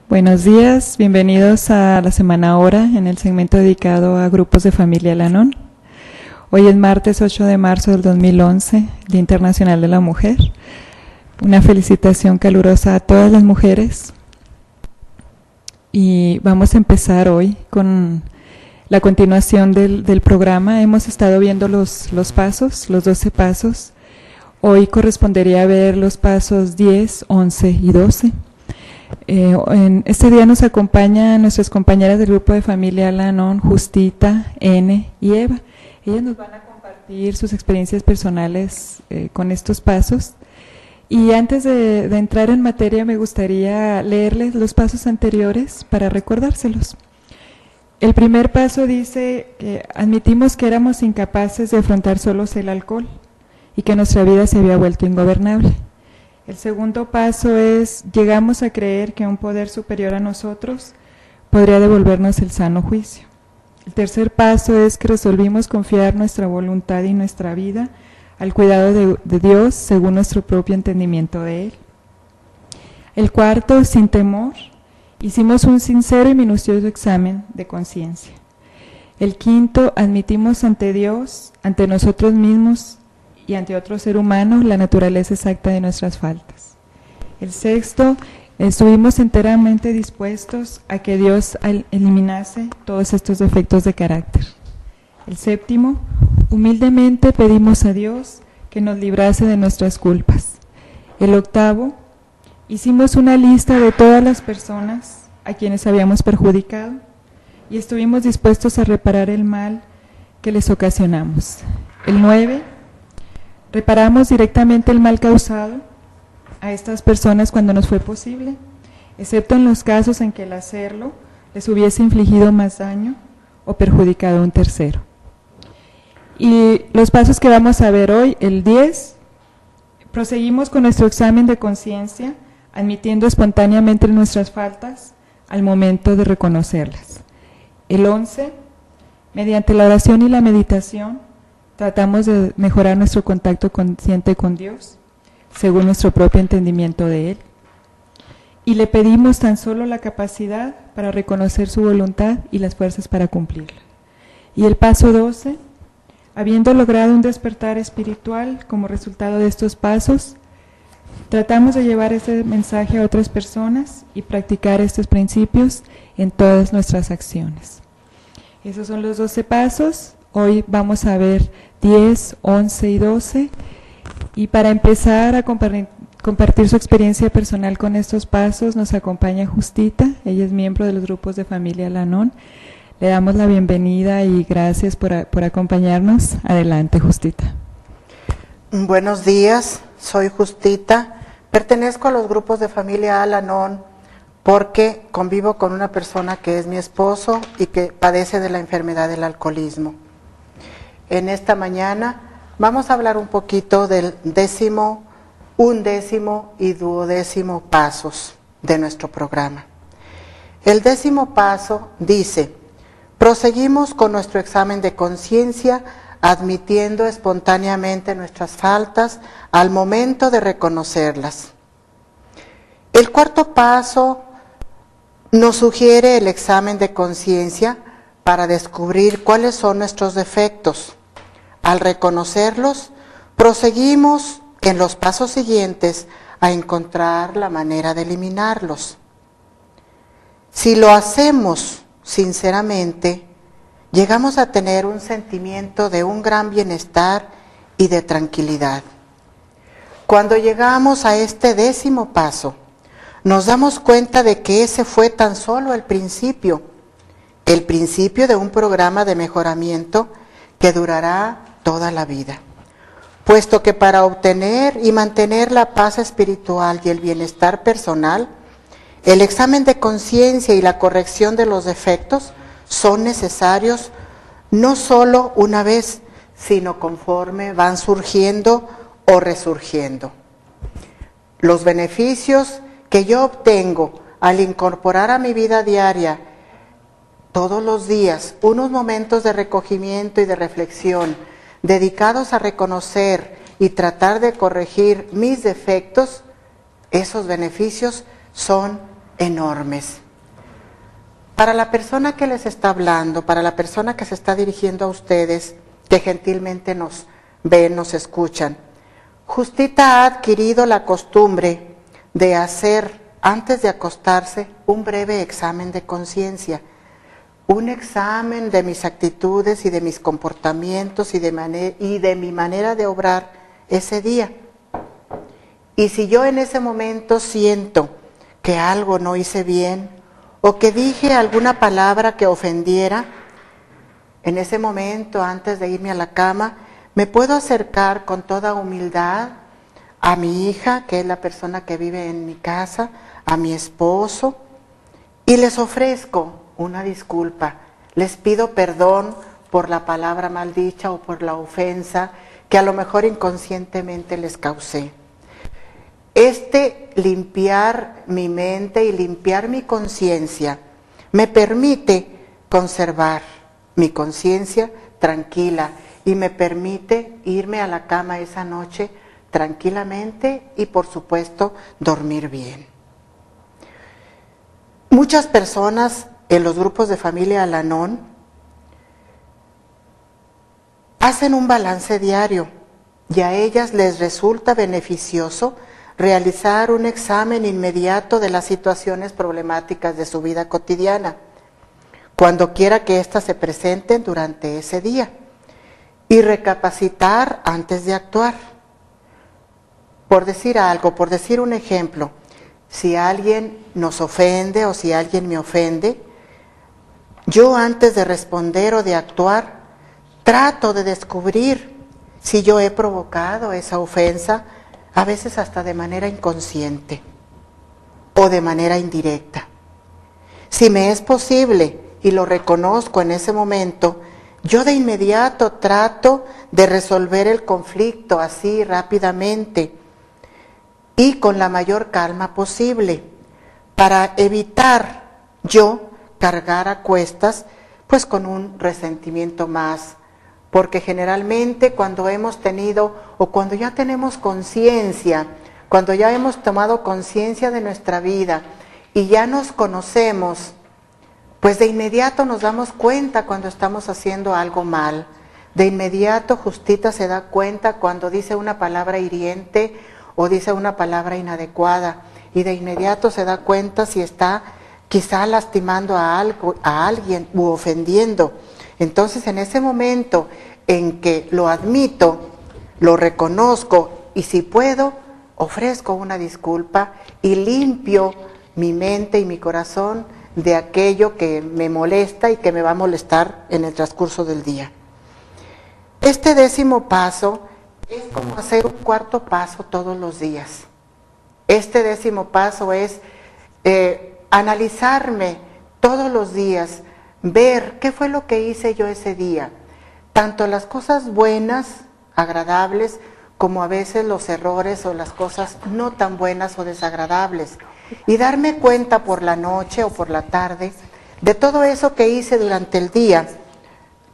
Buenos días, bienvenidos a la Semana Ahora en el segmento dedicado a grupos de familia Al-Anon. Hoy es martes 8 de marzo del 2011, Día Internacional de la Mujer. Una felicitación calurosa a todas las mujeres. Y vamos a empezar hoy con la continuación del programa. Hemos estado viendo los pasos, los 12 pasos. Hoy correspondería ver los pasos 10, 11 y 12. En este día nos acompañan nuestras compañeras del grupo de familia Al-Anon, Justita, N y Eva. Ellas nos van a compartir sus experiencias personales con estos pasos. Y antes de entrar en materia, me gustaría leerles los pasos anteriores para recordárselos. El primer paso dice que admitimos que éramos incapaces de afrontar solos el alcohol y que nuestra vida se había vuelto ingobernable. El segundo paso es, llegamos a creer que un poder superior a nosotros podría devolvernos el sano juicio. El tercer paso es que resolvimos confiar nuestra voluntad y nuestra vida al cuidado de Dios según nuestro propio entendimiento de Él. El cuarto, sin temor, hicimos un sincero y minucioso examen de conciencia. El quinto, admitimos ante Dios, ante nosotros mismos y ante otro ser humano la naturaleza exacta de nuestras faltas. El sexto, estuvimos enteramente dispuestos a que Dios eliminase todos estos defectos de carácter. El séptimo, humildemente pedimos a Dios que nos librase de nuestras culpas. El octavo, hicimos una lista de todas las personas a quienes habíamos perjudicado y estuvimos dispuestos a reparar el mal que les ocasionamos. El 9, reparamos directamente el mal causado a estas personas cuando nos fue posible, excepto en los casos en que el hacerlo les hubiese infligido más daño o perjudicado a un tercero. Y los pasos que vamos a ver hoy, el 10, proseguimos con nuestro examen de conciencia, admitiendo espontáneamente nuestras faltas al momento de reconocerlas. El 11, mediante la oración y la meditación, tratamos de mejorar nuestro contacto consciente con Dios, según nuestro propio entendimiento de Él. Y le pedimos tan solo la capacidad para reconocer su voluntad y las fuerzas para cumplirla. Y el paso 12, habiendo logrado un despertar espiritual como resultado de estos pasos, tratamos de llevar este mensaje a otras personas y practicar estos principios en todas nuestras acciones. Esos son los 12 pasos. Hoy vamos a ver 10, 11 y 12. Y para empezar a compartir su experiencia personal con estos pasos, nos acompaña Justita. Ella es miembro de los grupos de familia Al-Anon. Le damos la bienvenida y gracias por acompañarnos. Adelante, Justita. Buenos días, soy Justita. Pertenezco a los grupos de familia Al-Anon porque convivo con una persona que es mi esposo y que padece de la enfermedad del alcoholismo. En esta mañana vamos a hablar un poquito del 10º, 11º y 12º pasos de nuestro programa. El 10º paso dice: proseguimos con nuestro examen de conciencia, admitiendo espontáneamente nuestras faltas al momento de reconocerlas. El cuarto paso nos sugiere el examen de conciencia para descubrir cuáles son nuestros defectos. Al reconocerlos, proseguimos en los pasos siguientes a encontrar la manera de eliminarlos. Si lo hacemos sinceramente, llegamos a tener un sentimiento de un gran bienestar y de tranquilidad. Cuando llegamos a este 10º paso, nos damos cuenta de que ese fue tan solo el principio de un programa de mejoramiento que durará toda la vida, puesto que para obtener y mantener la paz espiritual y el bienestar personal, el examen de conciencia y la corrección de los defectos son necesarios no solo una vez, sino conforme van surgiendo o resurgiendo. Los beneficios que yo obtengo al incorporar a mi vida diaria todos los días unos momentos de recogimiento y de reflexión dedicados a reconocer y tratar de corregir mis defectos, esos beneficios son enormes. Para la persona que les está hablando, para la persona que se está dirigiendo a ustedes, que gentilmente nos ven, nos escuchan, Justita ha adquirido la costumbre de hacer, antes de acostarse, un breve examen de conciencia, un examen de mis actitudes y de mis comportamientos y de mi manera de obrar ese día. Y si yo en ese momento siento que algo no hice bien o que dije alguna palabra que ofendiera, en ese momento, antes de irme a la cama, me puedo acercar con toda humildad a mi hija, que es la persona que vive en mi casa, a mi esposo, y les ofrezco una disculpa. Les pido perdón por la palabra maldicha o por la ofensa que a lo mejor inconscientemente les causé. Limpiar mi mente y limpiar mi conciencia me permite conservar mi conciencia tranquila y me permite irme a la cama esa noche tranquilamente y, por supuesto, dormir bien. Muchas personas en los grupos de familia Al-Anon hacen un balance diario y a ellas les resulta beneficioso realizar un examen inmediato de las situaciones problemáticas de su vida cotidiana, cuando quiera que éstas se presenten durante ese día, y recapacitar antes de actuar. Por decir algo, por decir un ejemplo, si alguien nos ofende o si alguien me ofende, yo antes de responder o de actuar, trato de descubrir si yo he provocado esa ofensa, a veces hasta de manera inconsciente o de manera indirecta. Si me es posible y lo reconozco en ese momento, yo de inmediato trato de resolver el conflicto así rápidamente y con la mayor calma posible, para evitar yo cargar a cuestas pues con un resentimiento más. Porque generalmente cuando hemos tenido o cuando ya tenemos conciencia, cuando ya hemos tomado conciencia de nuestra vida y ya nos conocemos, pues de inmediato nos damos cuenta cuando estamos haciendo algo mal. De inmediato Justita se da cuenta cuando dice una palabra hiriente o dice una palabra inadecuada, y de inmediato se da cuenta si está quizá lastimando a alguien u ofendiendo. Entonces, en ese momento en que lo admito, lo reconozco y si puedo, ofrezco una disculpa y limpio mi mente y mi corazón de aquello que me molesta y que me va a molestar en el transcurso del día. Este 10º paso es como hacer un cuarto paso todos los días. Este 10º paso es analizarme todos los días, ver qué fue lo que hice yo ese día, tanto las cosas buenas, agradables, como a veces los errores o las cosas no tan buenas o desagradables, y darme cuenta por la noche o por la tarde de todo eso que hice durante el día,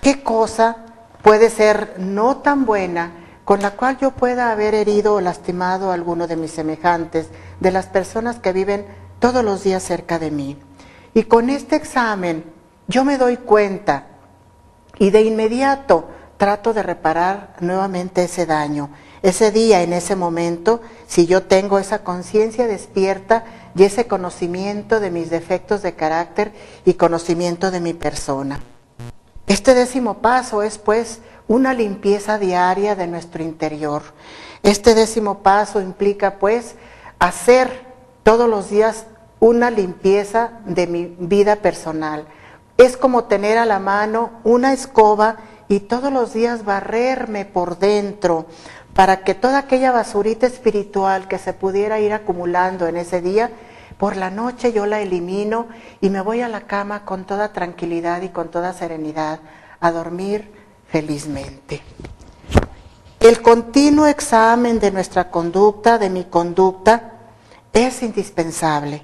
qué cosa puede ser no tan buena con la cual yo pueda haber herido o lastimado a alguno de mis semejantes, de las personas que viven todos los días cerca de mí. Y con este examen yo me doy cuenta y de inmediato trato de reparar nuevamente ese daño. Ese día, en ese momento, si yo tengo esa conciencia despierta y ese conocimiento de mis defectos de carácter y conocimiento de mi persona. Este 10º paso es pues una limpieza diaria de nuestro interior. Este 10º paso implica pues hacer todos los días una limpieza de mi vida personal. Es como tener a la mano una escoba y todos los días barrerme por dentro para que toda aquella basurita espiritual que se pudiera ir acumulando en ese día, por la noche yo la elimino y me voy a la cama con toda tranquilidad y con toda serenidad a dormir felizmente. El continuo examen de nuestra conducta, de mi conducta, es indispensable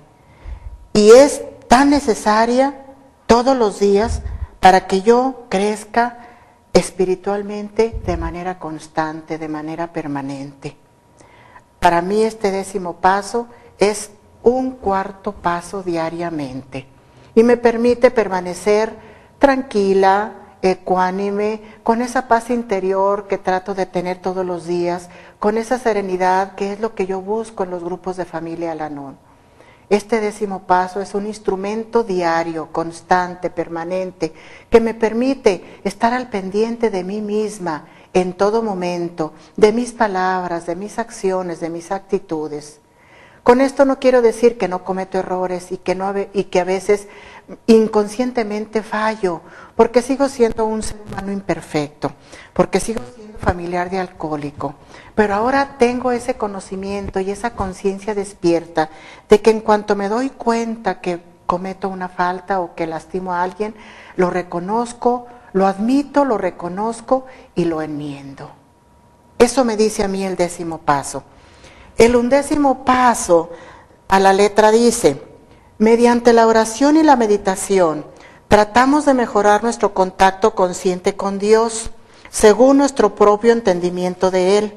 y es tan necesaria todos los días para que yo crezca espiritualmente de manera constante, de manera permanente. Para mí este 10º paso es un cuarto paso diariamente y me permite permanecer tranquila, ecuánime, con esa paz interior que trato de tener todos los días, con esa serenidad que es lo que yo busco en los grupos de familia Al-Anon. Este 10º paso es un instrumento diario, constante, permanente, que me permite estar al pendiente de mí misma en todo momento, de mis palabras, de mis acciones, de mis actitudes. Con esto no quiero decir que no cometo errores y que a veces inconscientemente fallo, porque sigo siendo un ser humano imperfecto, porque sigo siendo familiar de alcohólico, pero ahora tengo ese conocimiento y esa conciencia despierta de que en cuanto me doy cuenta que cometo una falta o que lastimo a alguien, lo reconozco, lo admito, lo reconozco y lo enmiendo. Eso me dice a mí el 10º paso. El 11º paso a la letra dice: mediante la oración y la meditación tratamos de mejorar nuestro contacto consciente con Dios según nuestro propio entendimiento de Él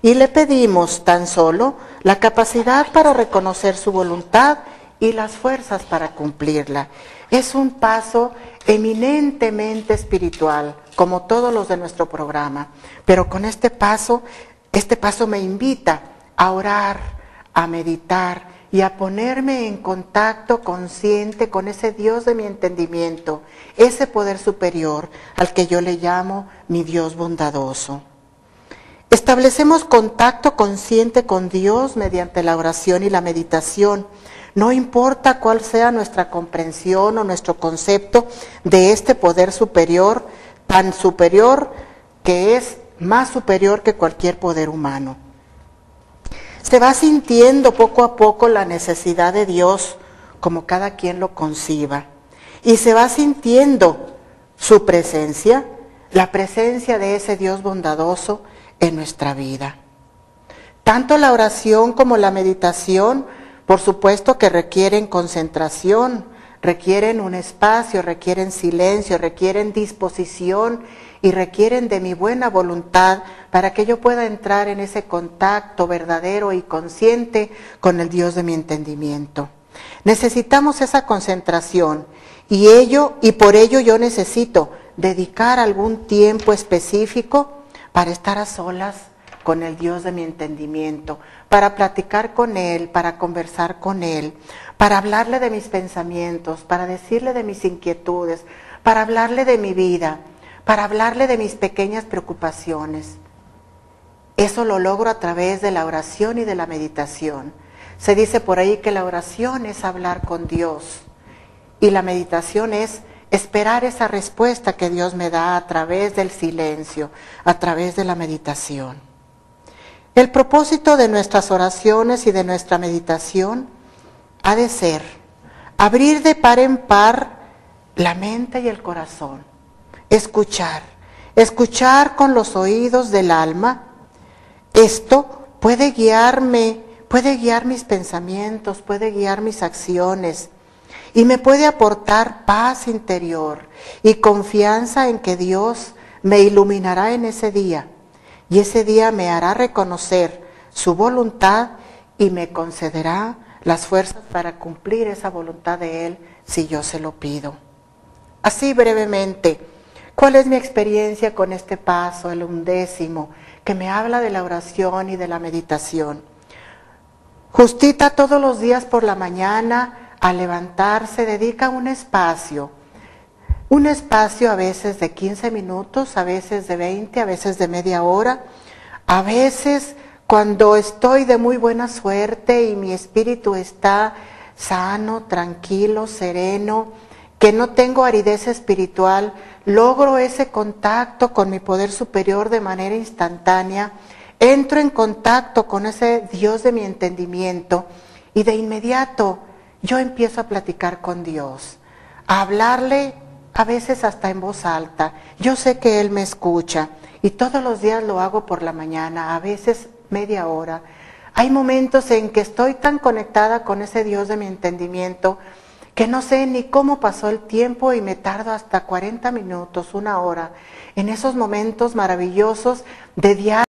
y le pedimos tan solo la capacidad para reconocer su voluntad y las fuerzas para cumplirla. Es un paso eminentemente espiritual, como todos los de nuestro programa, pero con este paso me invita a orar, a meditar y a ponerme en contacto consciente con ese Dios de mi entendimiento, ese poder superior al que yo le llamo mi Dios bondadoso. Establecemos contacto consciente con Dios mediante la oración y la meditación. No importa cuál sea nuestra comprensión o nuestro concepto de este poder superior, tan superior que es más superior que cualquier poder humano. Se va sintiendo poco a poco la necesidad de Dios, como cada quien lo conciba, y se va sintiendo su presencia, la presencia de ese Dios bondadoso en nuestra vida. Tanto la oración como la meditación, por supuesto que requieren concentración, requieren un espacio, requieren silencio, requieren disposición y requieren de mi buena voluntad para que yo pueda entrar en ese contacto verdadero y consciente con el Dios de mi entendimiento. Necesitamos esa concentración y por ello yo necesito dedicar algún tiempo específico para estar a solas con el Dios de mi entendimiento, para platicar con Él, para conversar con Él, para hablarle de mis pensamientos, para decirle de mis inquietudes, para hablarle de mi vida, para hablarle de mis pequeñas preocupaciones. Eso lo logro a través de la oración y de la meditación. Se dice por ahí que la oración es hablar con Dios y la meditación es esperar esa respuesta que Dios me da a través del silencio, a través de la meditación. El propósito de nuestras oraciones y de nuestra meditación ha de ser abrir de par en par la mente y el corazón, escuchar con los oídos del alma. Esto puede guiarme, puede guiar mis pensamientos, puede guiar mis acciones y me puede aportar paz interior y confianza en que Dios me iluminará en ese día. Y ese día me hará reconocer su voluntad y me concederá las fuerzas para cumplir esa voluntad de Él si yo se lo pido. Así brevemente, ¿cuál es mi experiencia con este paso, el 11º, que me habla de la oración y de la meditación? Justita todos los días por la mañana, al levantarse, dedica un espacio a veces de 15 minutos, a veces de 20, a veces de media hora, a veces cuando estoy de muy buena suerte y mi espíritu está sano, tranquilo, sereno, que no tengo aridez espiritual, logro ese contacto con mi poder superior de manera instantánea, entro en contacto con ese Dios de mi entendimiento y de inmediato yo empiezo a platicar con Dios, a hablarle a veces hasta en voz alta. Yo sé que Él me escucha y todos los días lo hago por la mañana, a veces media hora. Hay momentos en que estoy tan conectada con ese Dios de mi entendimiento que no sé ni cómo pasó el tiempo y me tardo hasta 40 minutos, 1 hora, en esos momentos maravillosos de diario